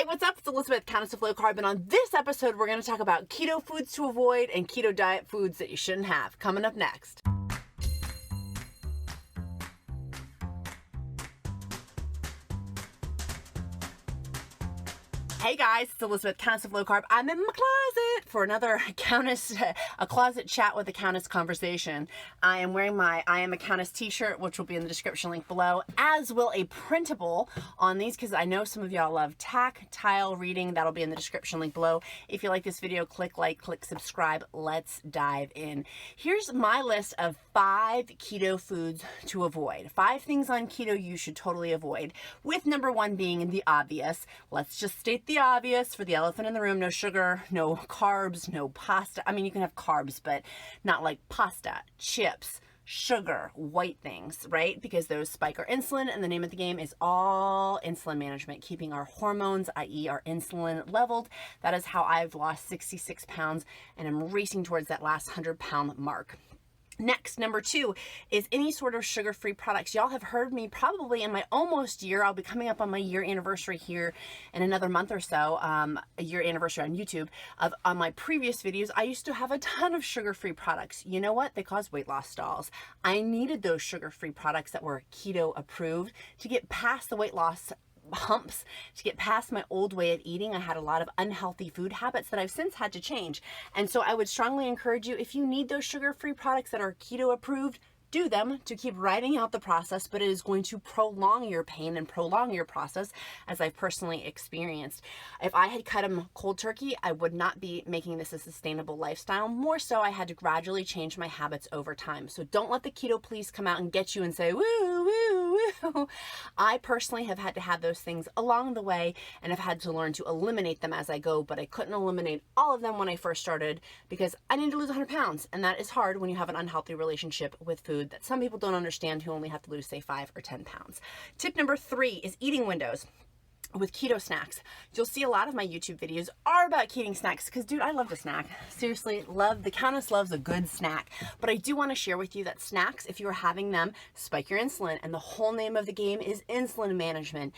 Hey, what's up? It's Elizabeth, Countess of Low Carb, and on this episode, we're going to talk about keto foods to avoid and keto diet foods that you shouldn't have. Coming up next. Hey guys, it's Elizabeth, Countess of Low Carb. I'm in my closet for another a closet chat with a Countess conversation. I am wearing my I Am a Countess t-shirt, which will be in the description link below, as will a printable on these, because I know some of y'all love tactile reading. That'll be in the description link below. If you like this video, click like, click subscribe. Let's dive in. Here's my list of 5 keto foods to avoid. 5 things on keto you should totally avoid, with number 1 being the obvious. Let's just state the obvious for the elephant in the room: no sugar, no carbs, no pasta. I mean, you can have carbs, but not like pasta, chips, sugar, white things, right? Because those spike our insulin, and the name of the game is all insulin management, keeping our hormones, i.e. our insulin, leveled. That is how I've lost 66 pounds, and I'm racing towards that last 100-pound mark. Next, number 2 is any sort of sugar-free products. Y'all have heard me probably in my almost year. I'll be coming up on my year anniversary here in another month or so, a year anniversary on YouTube. On my previous videos, I used to have a ton of sugar-free products. You know what? They cause weight loss stalls. I needed those sugar-free products that were keto approved to get past the weight loss humps, to get past my old way of eating. I had a lot of unhealthy food habits that I've since had to change. And so I would strongly encourage you, if you need those sugar-free products that are keto approved, do them to keep riding out the process, but it is going to prolong your pain and prolong your process, as I've personally experienced. If I had cut them cold turkey, I would not be making this a sustainable lifestyle. More so, I had to gradually change my habits over time. So don't let the keto police come out and get you and say, woo, woo, woo. I personally have had to have those things along the way, and have had to learn to eliminate them as I go, but I couldn't eliminate all of them when I first started, because I need to lose 100 pounds, and that is hard when you have an unhealthy relationship with food that some people don't understand, who only have to lose, say, 5 or 10 pounds. Tip number 3 is eating windows with keto snacks. You'll see a lot of my YouTube videos are about keto snacks, because dude, I love to snack. Seriously, the Countess loves a good snack. But I do want to share with you that snacks, if you're having them, spike your insulin, and the whole name of the game is insulin management.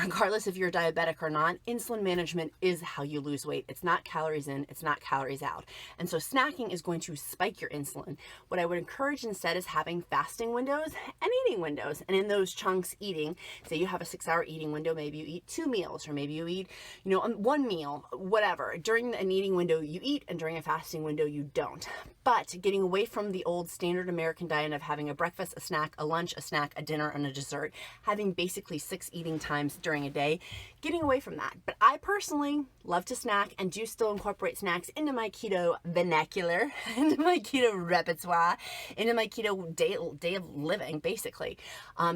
Regardless if you're diabetic or not, insulin management is how you lose weight. It's not calories in, it's not calories out. And so snacking is going to spike your insulin. What I would encourage instead is having fasting windows and eating windows. And in those chunks, eating, say you have a 6-hour eating window, maybe you eat 2 meals, or maybe you eat, 1 meal, whatever. During an eating window, you eat, and during a fasting window, you don't. But getting away from the old standard American diet of having a breakfast, a snack, a lunch, a snack, a dinner, and a dessert, having basically 6 eating times during a day, getting away from that. But I personally love to snack, and do still incorporate snacks into my keto vernacular, into my keto repertoire, into my keto day of living, basically.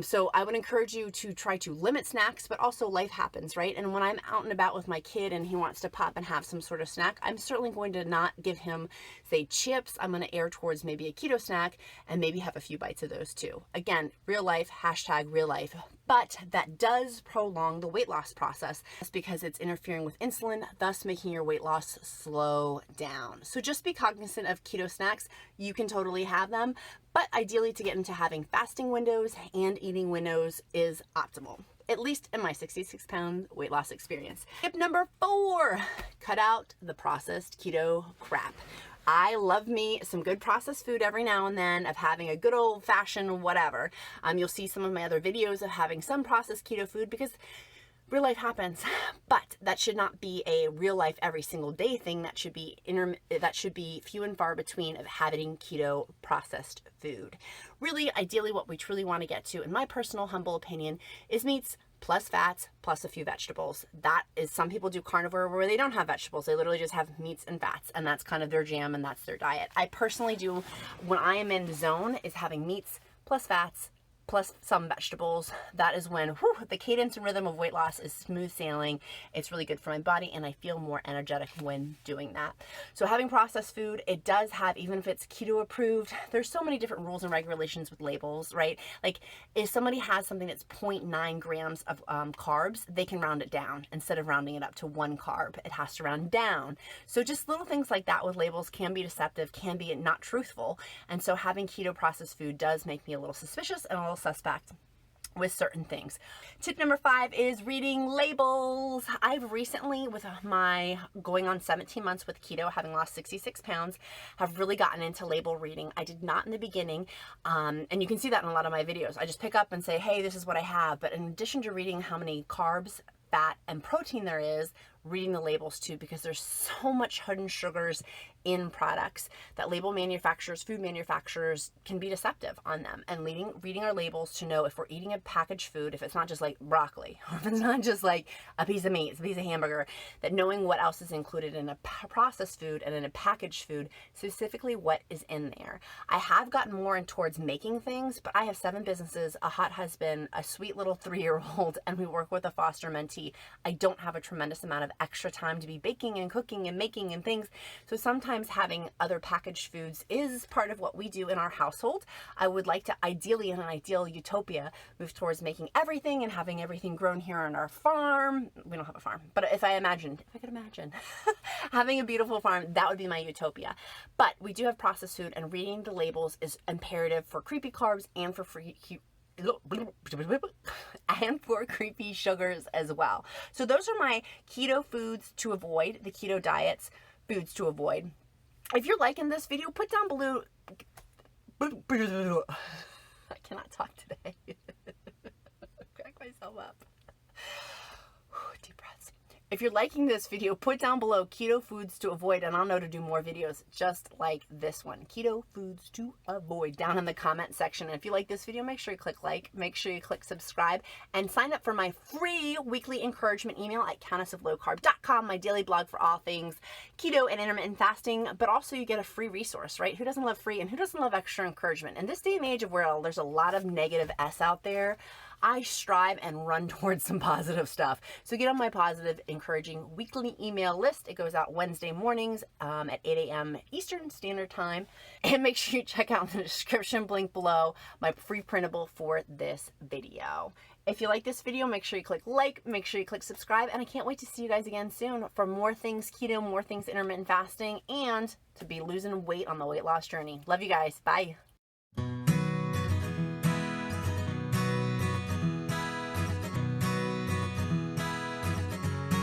So I would encourage you to try to limit snacks, but also life happens, right? And when I'm out and about with my kid and he wants to pop and have some sort of snack, I'm certainly going to not give him, say, chips. I'm going to err towards maybe a keto snack and maybe have a few bites of those too. Again, real life, hashtag real life. But that does prolong the weight loss process. That's because it's interfering with insulin, thus making your weight loss slow down. So just be cognizant of keto snacks. You can totally have them, but ideally to get into having fasting windows and eating windows is optimal, at least in my 66-pound weight loss experience. Tip number 4, cut out the processed keto crap. I love me some good processed food every now and then, of having a good old-fashioned whatever. You'll see some of my other videos of having some processed keto food, because real life happens. But that should not be a real life every single day thing. That should be few and far between of having keto processed food. Really, ideally, what we truly want to get to, in my personal humble opinion, is meats plus fats plus a few vegetables. That is, some people do carnivore where they don't have vegetables. They literally just have meats and fats, and that's kind of their jam, and that's their diet. I personally do, when I am in the zone, is having meats plus fats plus some vegetables. That is when the cadence and rhythm of weight loss is smooth sailing. It's really good for my body, and I feel more energetic when doing that. So having processed food, it does have, even if it's keto approved, there's so many different rules and regulations with labels, right? Like if somebody has something that's 0.9 grams of carbs, they can round it down instead of rounding it up to 1 carb. It has to round down. So just little things like that with labels can be deceptive, can be not truthful. And so having keto processed food does make me a little suspicious and a little suspect. with certain things. Tip number 5 is reading labels. I've recently, with my going on 17 months with keto, having lost 66 pounds, have really gotten into label reading. I did not in the beginning, and you can see that in a lot of my videos. I just pick up and say, hey, this is what I have. But in addition to reading how many carbs, fat, and protein there is, reading the labels too, because there's so much hidden sugars in products that label manufacturers, food manufacturers can be deceptive on them. And reading our labels to know if we're eating a packaged food, if it's not just like broccoli, or if it's not just like a piece of meat, it's a piece of hamburger, that knowing what else is included in a processed food and in a packaged food, specifically what is in there. I have gotten more in towards making things, but I have 7 businesses, a hot husband, a sweet little 3-year-old, and we work with a foster mentee. I don't have a tremendous amount of extra time to be baking and cooking and making and things. So sometimes having other packaged foods is part of what we do in our household. I would like to, ideally, in an ideal utopia, move towards making everything and having everything grown here on our farm. We don't have a farm, but if I could imagine having a beautiful farm, that would be my utopia. But we do have processed food, and reading the labels is imperative for creepy carbs and for creepy sugars as well. So those are my keto foods to avoid, the keto diets foods to avoid. If you're liking this video, put down below. I cannot talk today. Crack myself up. Deep breaths. If you're liking this video, put down below keto foods to avoid, and I'll know to do more videos just like this one. Keto foods to avoid down in the comment section. And if you like this video, make sure you click like, make sure you click subscribe, and sign up for my free weekly encouragement email at countessoflowcarb.com, my daily blog for all things keto and intermittent fasting. But also you get a free resource, right? Who doesn't love free, and who doesn't love extra encouragement? In this day and age of where there's a lot of negative S out there, I strive and run towards some positive stuff. So get on my positive, encouraging weekly email list. It goes out Wednesday mornings at 8 a.m. Eastern Standard Time. And make sure you check out the description link below my free printable for this video. If you like this video, make sure you click like, make sure you click subscribe, and I can't wait to see you guys again soon for more things keto, more things intermittent fasting, and to be losing weight on the weight loss journey. Love you guys. Bye.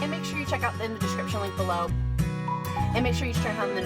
And make sure you check out in the description link below. And make sure you check out the